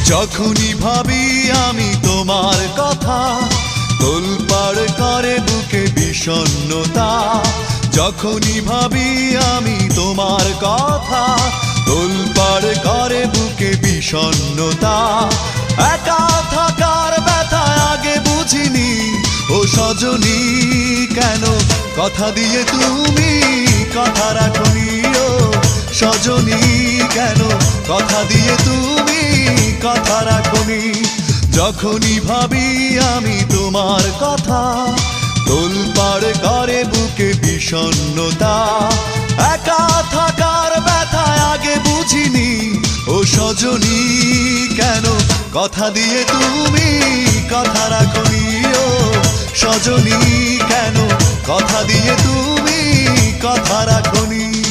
যখনই ভাবি আমি তোমার কথা, তোলপাড় করে বুকে বিষণ্ণতা। যখনই ভাবি আমি তোমার কথা, তোলপাড় করে বুকে বিষণ্ণতা। একা থাকার ব্যথা আগে বুঝিনি, ও সজনী কেন কথা দিয়ে তুমি কথা রাখনি। ও সজনী কেন কথা দিয়ে তুমি কথা রাখনি। যখনই ভাবি আমি তোমার কথা, তোলপাড় করে বুকে বিষণ্ণতা। একা থাকার ব্যথা আগে বুঝিনি, ও সজনী কেন কথা দিয়ে তুমি কথা রাখনি। ও সজনী কেন কথা দিয়ে তুমি কথা রাখনি।